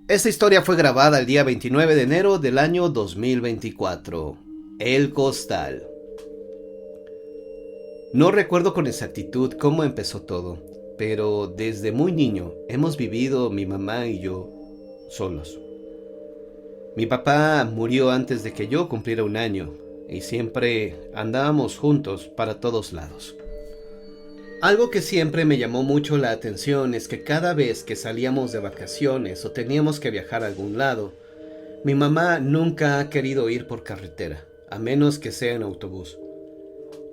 Esta historia fue grabada el día 29 de enero del año 2024. El Costal. No recuerdo con exactitud cómo empezó todo, pero desde muy niño hemos vivido mi mamá y yo solos. Mi papá murió antes de que yo cumpliera un año y siempre andábamos juntos para todos lados. Algo que siempre me llamó mucho la atención es que cada vez que salíamos de vacaciones o teníamos que viajar a algún lado, mi mamá nunca ha querido ir por carretera, a menos que sea en autobús.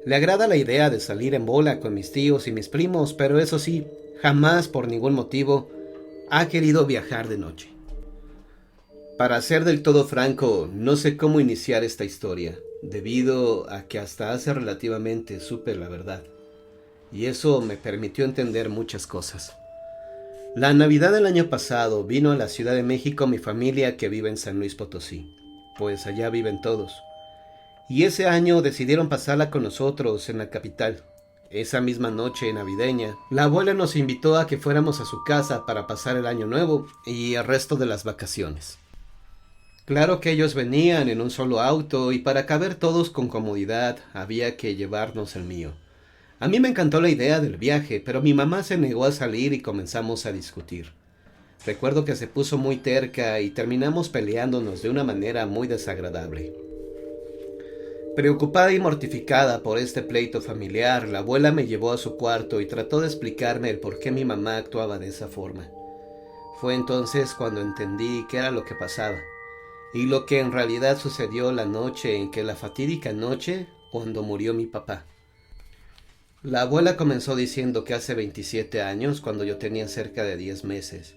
Le agrada la idea de salir en bola con mis tíos y mis primos, pero eso sí, jamás por ningún motivo ha querido viajar de noche. Para ser del todo franco, no sé cómo iniciar esta historia, debido a que hasta hace relativamente supe la verdad, y eso me permitió entender muchas cosas. La Navidad del año pasado vino a la Ciudad de México mi familia que vive en San Luis Potosí, pues allá viven todos. Y ese año decidieron pasarla con nosotros en la capital. Esa misma noche navideña, la abuela nos invitó a que fuéramos a su casa para pasar el año nuevo y el resto de las vacaciones. Claro que ellos venían en un solo auto y para caber todos con comodidad había que llevarnos el mío. A mí me encantó la idea del viaje, pero mi mamá se negó a salir y comenzamos a discutir. Recuerdo que se puso muy terca y terminamos peleándonos de una manera muy desagradable. Preocupada y mortificada por este pleito familiar, la abuela me llevó a su cuarto y trató de explicarme el por qué mi mamá actuaba de esa forma. Fue entonces cuando entendí qué era lo que pasaba, y lo que en realidad sucedió la fatídica noche cuando murió mi papá. La abuela comenzó diciendo que hace 27 años, cuando yo tenía cerca de 10 meses,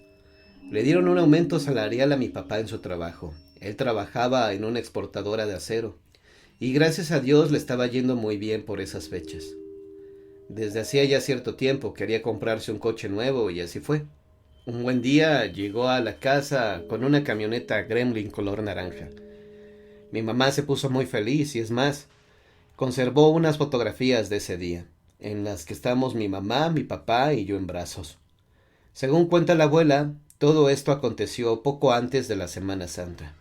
le dieron un aumento salarial a mi papá en su trabajo. Él trabajaba en una exportadora de acero, y gracias a Dios le estaba yendo muy bien por esas fechas. Desde hacía ya cierto tiempo quería comprarse un coche nuevo y así fue. Un buen día llegó a la casa con una camioneta Gremlin color naranja. Mi mamá se puso muy feliz y es más, conservó unas fotografías de ese día, en las que estamos mi mamá, mi papá y yo en brazos. Según cuenta la abuela, todo esto aconteció poco antes de la Semana Santa.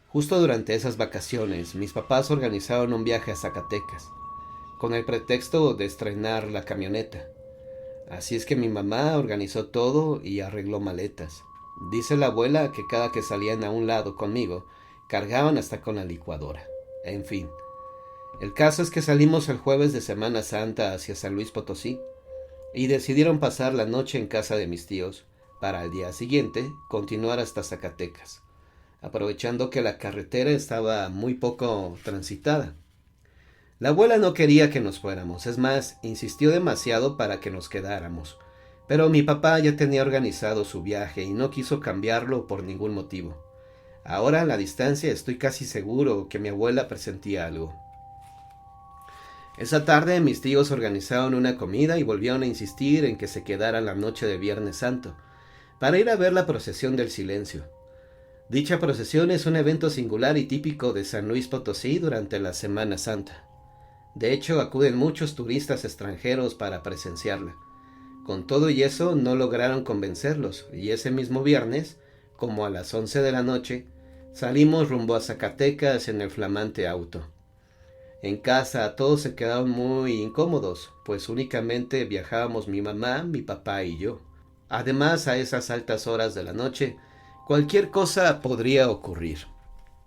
Justo durante esas vacaciones, mis papás organizaron un viaje a Zacatecas, con el pretexto de estrenar la camioneta. Así es que mi mamá organizó todo y arregló maletas. Dice la abuela que cada que salían a un lado conmigo, cargaban hasta con la licuadora. En fin, el caso es que salimos el jueves de Semana Santa hacia San Luis Potosí y decidieron pasar la noche en casa de mis tíos para al día siguiente continuar hasta Zacatecas, aprovechando que la carretera estaba muy poco transitada. La abuela no quería que nos fuéramos, es más, insistió demasiado para que nos quedáramos, pero mi papá ya tenía organizado su viaje y no quiso cambiarlo por ningún motivo. Ahora a la distancia estoy casi seguro que mi abuela presentía algo. Esa tarde mis tíos organizaron una comida y volvieron a insistir en que se quedara la noche de Viernes Santo, para ir a ver la procesión del silencio. Dicha procesión es un evento singular y típico de San Luis Potosí durante la Semana Santa. De hecho, acuden muchos turistas extranjeros para presenciarla. Con todo y eso, no lograron convencerlos, y ese mismo viernes, como a las 11 de la noche, salimos rumbo a Zacatecas en el flamante auto. En casa todos se quedaron muy incómodos, pues únicamente viajábamos mi mamá, mi papá y yo. Además, a esas altas horas de la noche, cualquier cosa podría ocurrir.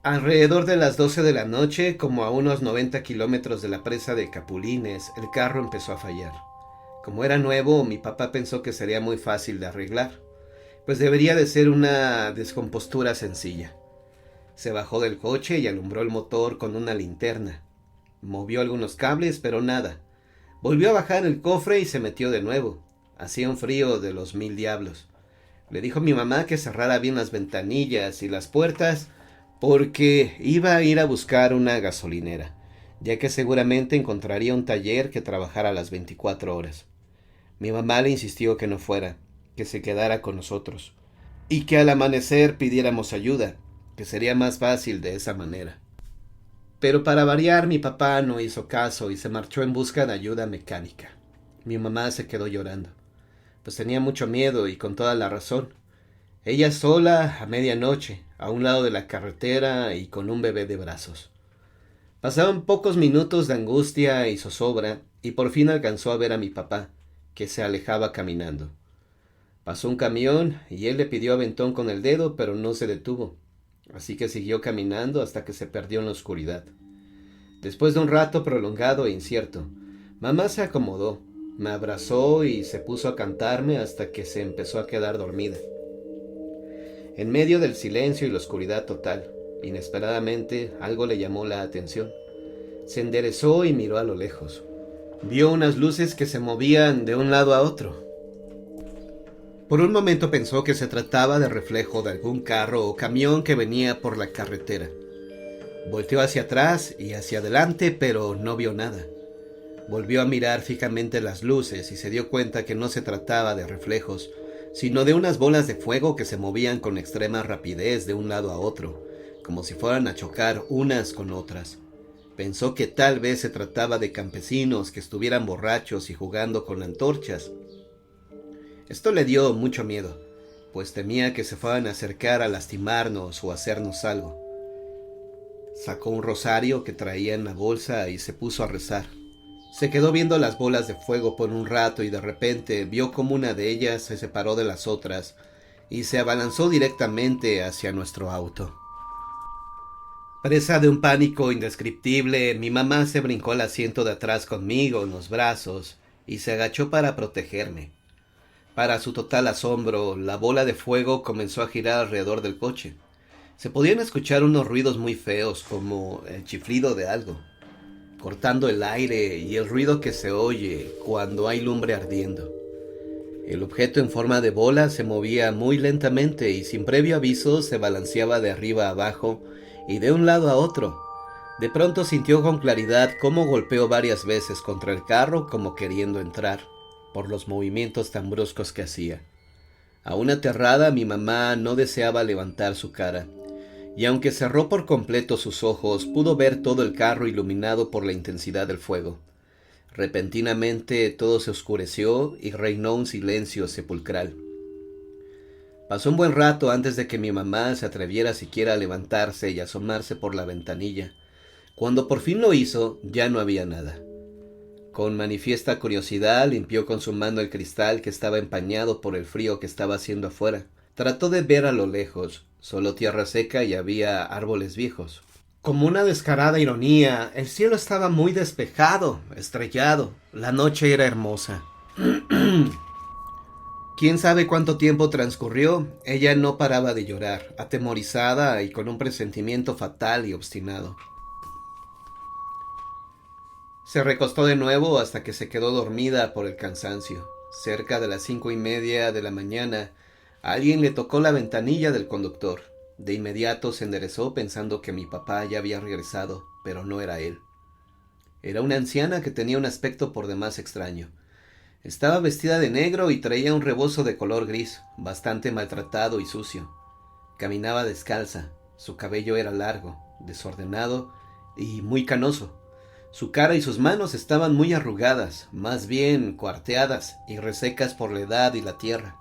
Alrededor de las 12 de la noche, como a unos 90 kilómetros de la presa de Capulines, el carro empezó a fallar. Como era nuevo, mi papá pensó que sería muy fácil de arreglar, pues debería de ser una descompostura sencilla. Se bajó del coche y alumbró el motor con una linterna. Movió algunos cables, pero nada. Volvió a bajar el cofre y se metió de nuevo. Hacía un frío de los mil diablos. Le dijo a mi mamá que cerrara bien las ventanillas y las puertas porque iba a ir a buscar una gasolinera, ya que seguramente encontraría un taller que trabajara las 24 horas. Mi mamá le insistió que no fuera, que se quedara con nosotros, y que al amanecer pidiéramos ayuda, que sería más fácil de esa manera. Pero para variar, mi papá no hizo caso y se marchó en busca de ayuda mecánica. Mi mamá se quedó llorando, pues tenía mucho miedo y con toda la razón. Ella sola a medianoche, a un lado de la carretera y con un bebé de brazos. Pasaban pocos minutos de angustia y zozobra y por fin alcanzó a ver a mi papá, que se alejaba caminando. Pasó un camión y él le pidió aventón con el dedo, pero no se detuvo, así que siguió caminando hasta que se perdió en la oscuridad. Después de un rato prolongado e incierto, mamá se acomodó, me abrazó y se puso a cantarme hasta que se empezó a quedar dormida. En medio del silencio y la oscuridad total, inesperadamente algo le llamó la atención. Se enderezó y miró a lo lejos. Vio unas luces que se movían de un lado a otro. Por un momento pensó que se trataba de reflejo de algún carro o camión que venía por la carretera. Volteó hacia atrás y hacia adelante, pero no vio nada. Volvió a mirar fijamente las luces y se dio cuenta que no se trataba de reflejos, sino de unas bolas de fuego que se movían con extrema rapidez de un lado a otro, como si fueran a chocar unas con otras. Pensó que tal vez se trataba de campesinos que estuvieran borrachos y jugando con antorchas. Esto le dio mucho miedo, pues temía que se fueran a acercar a lastimarnos o a hacernos algo. Sacó un rosario que traía en la bolsa y se puso a rezar. Se quedó viendo las bolas de fuego por un rato y de repente vio como una de ellas se separó de las otras y se abalanzó directamente hacia nuestro auto. Presa de un pánico indescriptible, mi mamá se brincó al asiento de atrás conmigo en los brazos y se agachó para protegerme. Para su total asombro, la bola de fuego comenzó a girar alrededor del coche. Se podían escuchar unos ruidos muy feos, como el chiflido de algo, cortando el aire y el ruido que se oye cuando hay lumbre ardiendo. El objeto en forma de bola se movía muy lentamente y sin previo aviso se balanceaba de arriba a abajo y de un lado a otro. De pronto sintió con claridad cómo golpeó varias veces contra el carro como queriendo entrar, por los movimientos tan bruscos que hacía. Aún aterrada, mi mamá no deseaba levantar su cara, y aunque cerró por completo sus ojos, pudo ver todo el carro iluminado por la intensidad del fuego. Repentinamente todo se oscureció y reinó un silencio sepulcral. Pasó un buen rato antes de que mi mamá se atreviera siquiera a levantarse y asomarse por la ventanilla. Cuando por fin lo hizo, ya no había nada. Con manifiesta curiosidad limpió con su mano el cristal que estaba empañado por el frío que estaba haciendo afuera. Trató de ver a lo lejos, solo tierra seca y había árboles viejos. Como una descarada ironía, el cielo estaba muy despejado, estrellado. La noche era hermosa. Quién sabe cuánto tiempo transcurrió, ella no paraba de llorar, atemorizada y con un presentimiento fatal y obstinado. Se recostó de nuevo hasta que se quedó dormida por el cansancio. Cerca de las 5:30 de la mañana, alguien le tocó la ventanilla del conductor. De inmediato se enderezó pensando que mi papá ya había regresado, pero no era él. Era una anciana que tenía un aspecto por demás extraño. Estaba vestida de negro y traía un rebozo de color gris, bastante maltratado y sucio. Caminaba descalza, su cabello era largo, desordenado y muy canoso. Su cara y sus manos estaban muy arrugadas, más bien cuarteadas y resecas por la edad y la tierra.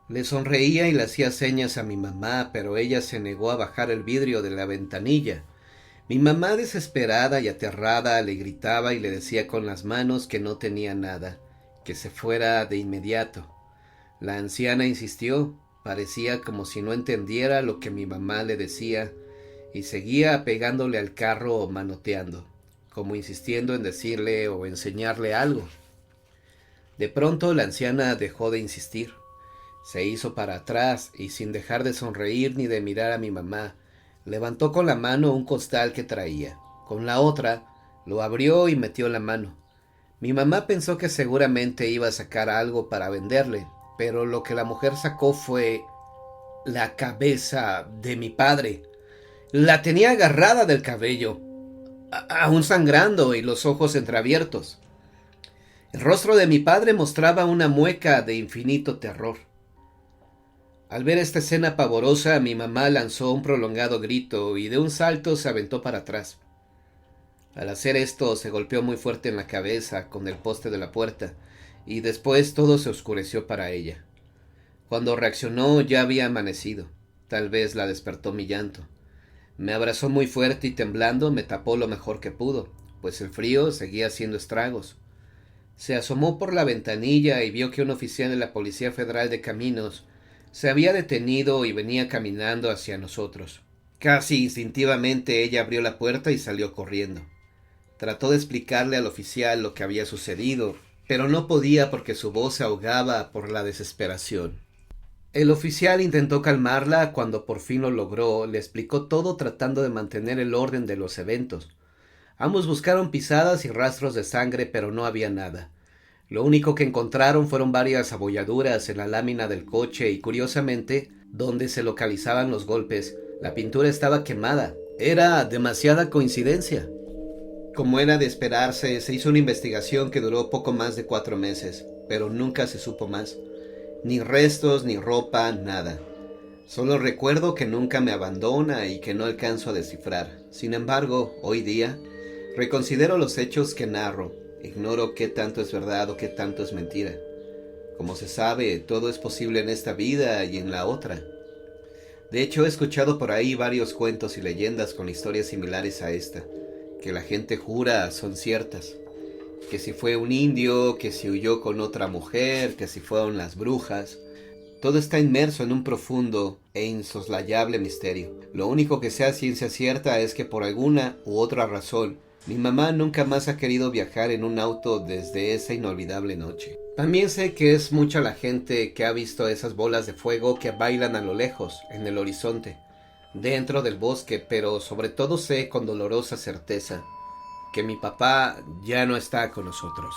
Le sonreía y le hacía señas a mi mamá, pero ella se negó a bajar el vidrio de la ventanilla. Mi mamá, desesperada y aterrada, le gritaba y le decía con las manos que no tenía nada, que se fuera de inmediato. La anciana insistió, parecía como si no entendiera lo que mi mamá le decía, y seguía pegándole al carro manoteando, como insistiendo en decirle o enseñarle algo. De pronto la anciana dejó de insistir. Se hizo para atrás y sin dejar de sonreír ni de mirar a mi mamá, levantó con la mano un costal que traía. Con la otra lo abrió y metió la mano. Mi mamá pensó que seguramente iba a sacar algo para venderle, pero lo que la mujer sacó fue la cabeza de mi padre. La tenía agarrada del cabello, aún sangrando y los ojos entreabiertos. El rostro de mi padre mostraba una mueca de infinito terror. Al ver esta escena pavorosa, mi mamá lanzó un prolongado grito y de un salto se aventó para atrás. Al hacer esto, se golpeó muy fuerte en la cabeza con el poste de la puerta y después todo se oscureció para ella. Cuando reaccionó ya había amanecido. Tal vez la despertó mi llanto. Me abrazó muy fuerte y temblando me tapó lo mejor que pudo, pues el frío seguía haciendo estragos. Se asomó por la ventanilla y vio que un oficial de la Policía Federal de Caminos se había detenido y venía caminando hacia nosotros. Casi instintivamente ella abrió la puerta y salió corriendo. Trató de explicarle al oficial lo que había sucedido, pero no podía porque su voz se ahogaba por la desesperación. El oficial intentó calmarla. Cuando por fin lo logró, le explicó todo tratando de mantener el orden de los eventos. Ambos buscaron pisadas y rastros de sangre, pero no había nada. Lo único que encontraron fueron varias abolladuras en la lámina del coche y, curiosamente, donde se localizaban los golpes, la pintura estaba quemada. Era demasiada coincidencia. Como era de esperarse, se hizo una investigación que duró poco más de 4 meses, pero nunca se supo más. Ni restos, ni ropa, nada. Solo recuerdo que nunca me abandona y que no alcanzo a descifrar. Sin embargo, hoy día, reconsidero los hechos que narro. Ignoro qué tanto es verdad o qué tanto es mentira. Como se sabe, todo es posible en esta vida y en la otra. De hecho, he escuchado por ahí varios cuentos y leyendas con historias similares a esta, que la gente jura son ciertas. Que si fue un indio, que si huyó con otra mujer, que si fueron las brujas. Todo está inmerso en un profundo e insoslayable misterio. Lo único que sé a ciencia cierta es que por alguna u otra razón, mi mamá nunca más ha querido viajar en un auto desde esa inolvidable noche. También sé que es mucha la gente que ha visto esas bolas de fuego que bailan a lo lejos, en el horizonte, dentro del bosque, pero sobre todo sé con dolorosa certeza que mi papá ya no está con nosotros.